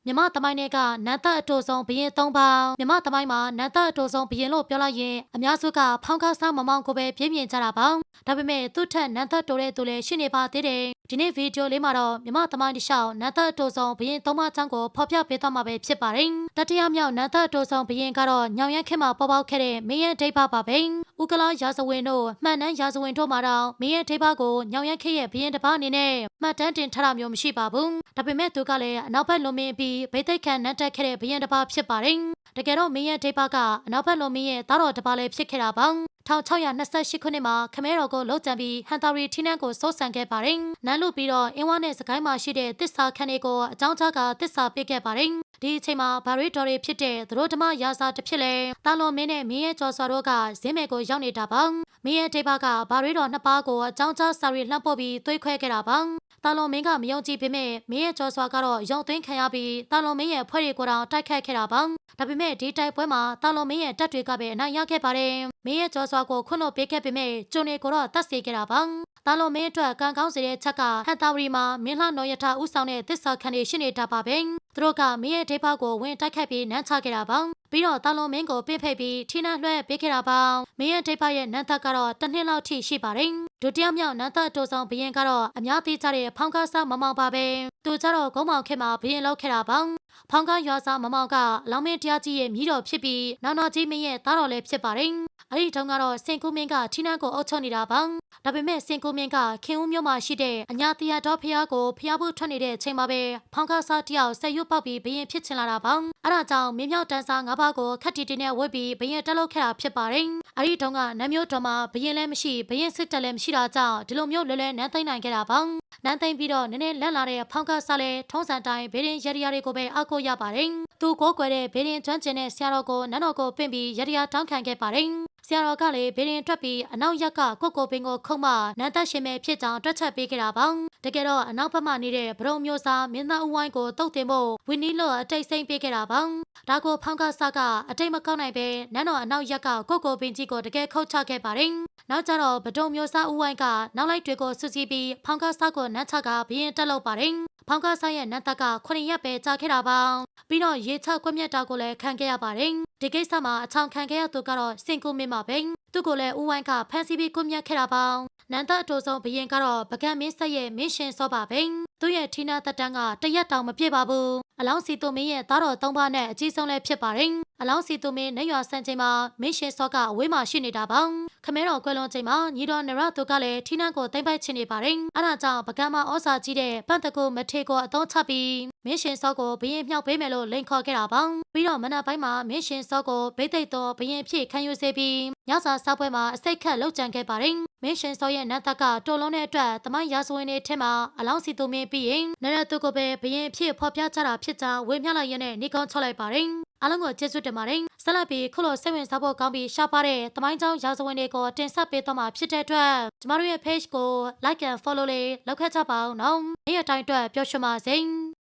မြမသမိုင်းတွေကနန်းသက်အတူဆုံးဘရင်၃ပေါင်းမြမသမိုင်းမှာနန်းသက်အတူဆုံးဘရင်လို့ပြောလိုက်ရင်အများစုကဖောင်းကားစားမမောင်ကိုပဲပြင်းပြင်းကြတာပါဒါပေမဲ့သူ့ထက်နန်းသက်တိုတဲ့သူလည်းရှိနေပါသေးတယ်ဒီနေ့ဗီဒီယိုလေးမှာတော့မြမသမိုင်းတစ်လျှောက်နန်းသက်အတူဆုံးဘရင်၃ပါးချောင်းကိုဖော်ပြပေးသွားမှာပဲဖြစ်ပါတယ်တတိယမြောက်နန်းသက်အတူဆုံးဘရင်ကတော့ညောင်ရမ်းခေတ်မှာပေါ်ပေါက်ခဲ့တဲ့မင်းရဲ့ဒိဗ္ဗပါပဲဥကလာရာဇဝင်တို့မှန်တမ်းရာဇဝင်တို့မှာတော့မင်းရဲ့ဒိဗ္ဗကိုညောင်ရမ်းခေတ်ရဲ့ဘရင်တစ်ပါးအနေနဲ့မှတ်တမ်းတင်ထားတာမျိုးမရှိပါဘူးဒါပေမဲ့သူကလည်းအနောက်ဘက်လွန်မင်းပြီးဗိသိက်ခံနန်းတက်ခဲ့တဲ့ဘရင်တစ်ပါးဖြစ်ပါတယ်တကယ်တော့မင်းရဲ့ဒိဗ္ဗကအနောက်ဘက်လွန်မင်းရဲ့သားတော်တစ်ပါးလည်းဖြစ်ခဲ့တာပါ1628ခုနှစ်မှာခမဲတော်ကိုလှုပ်ကြံပြီးဟန်တာရီထီနန်းကိုစိုးစံခဲ့ပါတယ်။နန်းလူပြီးတော့အင်းဝါနဲ့စကိုင်းမှာရှိတဲ့တစ္ဆာခန်းတွေကိုအကြောင်းကြားကတစ္ဆာပေးခဲ့ပါတယ်။ဒီအချိန်မှာဗာရီတော်တွေဖြစ်တဲ့သတို့ဓမ္မရာဇာတစ်ဖြစ်လဲတာလွန်မင်းနဲ့မင်းရဲ့ကျော်စွာတို့ကဇင်းမယ်ကိုရောက်နေတာပါ။မင်းရဲ့ဒိဗ္ဗကဗာရီတော်နှစ်ပါးကိုအကြောင်းကြားစာရီလှမ်းပို့ပြီးသွေးခွဲခဲ့တာပါ။တာလွန်မင်းကမယုံကြည်ပေမဲ့မင်းရဲ့ကျော်စွာကတော့ယုံသွင်းခံရပြီးတာလွန်မင်းရဲ့ဖွဲ့တွေကိုတောင်တိုက်ခတ်ခဲ့တာပါ။ဒါပေမဲ့ဒီတိုက်ပွဲမှာတာလွန်မင်းရဲ့တပ်တွေကပဲအနိုင်ရခဲ့ပါတယ်။မင်းရဲ့ကျော်စွာကိုခွင့်လွှတ်ပေးခဲ့ပေမဲ့ကျုံနေကိုတော့တတ်စေခဲ့တာပါ။တာလွန်မင်းအတွက်ကံကောင်းစေတဲ့ချက်ကဟန်တာရီမှာမင်းလှနော်ရထဦးဆောင်တဲ့သစ္စာခံတွေရှိနေတာပါပဲ။သူတို့ကမင်းရဲ့ဒိဗ္ဗကိုဝင်တိုက်ခတ်ပြီးနန်းချခဲ့တာပါ။ပြီးတော့တာလွန်မင်းကိုပင့်ဖိတ်ပြီးထီနန်းလွှဲပေးခဲ့တာပါ။မင်းရဲ့ဒိဗ္ဗရဲ့နန်းသက်ကတော့တစ်နှစ်လောက်ထိရှိပါတယ်။ဒုတိယမြောက်နန်းသက်အတူဆုံးဘရင်ကတော့အများသိကြတဲ့ဖောင်းကားစားမမောင်ပါပဲ။သူကြတော့ဂုံးမောင်ခေတ်မှာဘရင်လောက်ခဲ့တာပါ။ဖောင်းကားရွာစားမမောင်ကလောင်မင်းတရားကြီးရဲ့မြီးတော်ဖြစ်ပြီးနောက်နောက်ကြီးမင်းရဲ့သားတော်လည်းဖြစ်ပါတယ်။အဲ့ဒီတုန်းကတော့စင်ကူးမင်းကထီနန်းကိုအုပ်ချုပ်နေတာပါ။ဒါပေမဲ့စင်ကူးမင်းကခင်ဦးမြို့မှာရှိတဲ့အညာတရားတော်ဖျားကိုဖျားဖို့ထွက်နေတဲ့အချိန်မှာပဲဖောင်းကားစားတယောက်ဆက်ရွတ်ပေါက်ပြီးဘရင်ဖြစ်ချင်လာတာပါ။အဲ့ဒါကြောင့်မင်းမြောက်တန်းစား၅ပါးကိုခက်တီတီနဲ့ဝတ်ပြီးဘရင်တက်လုပ်ခဲ့တာဖြစ်ပါတယ်။အဲ့ဒီတုန်းကနန်းမျိုးတော်မှာဘရင်လည်းမရှိဘရင်စစ်တပ်လည်းမရှိတာကြောင့်ဒီလိုမျိုးလွယ်လွယ်နန်းသိမ့်နိုင်ခဲ့တာပါ။နန်းသိမ့်ပြီးတော့နည်းနည်းလက်လာတဲ့ဖောင်းကားစားလည်းထုံးစံတိုင်းဘေးရင်ရရတွေကိုပဲအောက်ကိုရပါတယ်။သူကိုးကွယ်တဲ့ဘေးရင်ကျွမ်းကျင်တဲ့ဆရာတော်ကိုနန်းတော်ကိုပင့်ပြီးရရတောင်းခံခဲ့ပါတယ်။ဆရာတော်ကလည်းဘေးရင်ထွက်ပြီးအနောက်ရက်ကကိုပင်ကိုခုံမနန်းသက်ရှင်မဲ့ဖြစ်ကြောင်းတွက်ချက်ပေးခဲ့တာပါ။တကယ်တော့အနောက်ဘက်မှနေတဲ့ဗရုံမျိုးစားမင်းသားဦးဝိုင်းကိုတုတ်တင်ဖို့ဝင်းနီးလို့အတိတ်စိမ့်ပေးခဲ့တာပါ။ဒါကိုဖောင်းကားစားကအတိတ်မကောက်နိုင်ပဲနန်းတော်အနောက်ရက်ကကိုပင်ကြီးကိုတကယ်ခုတ်ချခဲ့ပါတယ်။နောက်ကျတော့ဗဒုံမျိုးစားဦးဝိုင်းကနောက်လိုက်တွေကိုစုစည်းပြီးဖောင်းကားစားကိုနန်းချကဘရင်တက်လုပ်ပါတယ်။ဖောင်းကားစားရဲ့နန်းသက်က9ရက်ပဲကြာခဲ့တာပါ။ပြီးတော့ရေချကွက်မြတ်တာကိုလည်းခံခဲ့ရပါတယ်။ဒီကိစ္စမှာအချောင်ခံခဲ့ရသူကတော့စင်ကူမင်းပါပဲ။သူ့ကိုလည်းဦးဝိုင်းကဖမ်းဆီးပြီးကွက်မြတ်ခဲ့တာပါ။နန်းသက်အတူဆုံးဘရင်ကတော့ပကံမင်းဆက်ရဲ့မင်းရှင်စောပါပဲ။သူ့ရဲ့ထီနာသက်တမ်းကတရက်တောင်မပြည့်ပါဘူး။အလောင်းစီသူမင်းရဲ့သားတော်၃ပါးနဲ့အကြီးဆုံးလည်းဖြစ်ပါတယ်။အလောင်းစီသူမင်းနေရွာဆန်ချိန်မှာမင်းရှင်စောကအဝေးမှာရှိနေတာပါ။ခမဲတော်ကွယ်လွန်ချိန်မှာညီတော်နရသူကလည်းထီနာကိုသိမ့်ပိုက်ချင်နေပါတယ်။အဲဒါကြောင့်ပကံမဩစာကြီးတဲ့ပန့်တကူမထေကိုအသုံးချပြီးမင်းရှင်စောကိုဘရင်မြောက်ပေးမယ်လို့လိန်ခေါ်ခဲ့တာပါ။ပြီးတော့မနက်ပိုင်းမှာမင်းရှင်စောကိုဗိသိက်တော်ဘရင်ဖြစ်ခံယူစေပြီးညစာစားပွဲမှာအစိတ်ခတ်လှုပ်ကြံခဲ့ပါတယ်။မင်းရှင်စောရဲ့နတ်သက်ကတော်လုံးတဲ့အတွက်တမိုင်းရာဇဝင်တွေထဲမှာအလောင်းစီသူမင်းပြီးရင်နရသူကိုပဲဘရင်ဖြစ်ဖော်ပြကြတာဖြစ်ကြောင်းဝေမျှလိုက်ရတဲ့နေကောင်းချလိုက်ပါတယ်။အားလုံးကိုကျေးဇူးတင်ပါတယ်။ဆက်လက်ပြီးခုလိုစိတ်ဝင်စားဖို့ကောင်းပြီးရှားပါတဲ့တမိုင်းကြောင်းရာဇဝင်တွေကိုတင်ဆက်ပေးသွားမှာဖြစ်တဲ့အတွက်ကျမတို့ရဲ့ page ကို like and follow လေးလုပ်ခဲ့ကြပါဦးနော်။နေ့ရက်တိုင်းအတွက်ပျော်ရွှင်ပါစေ။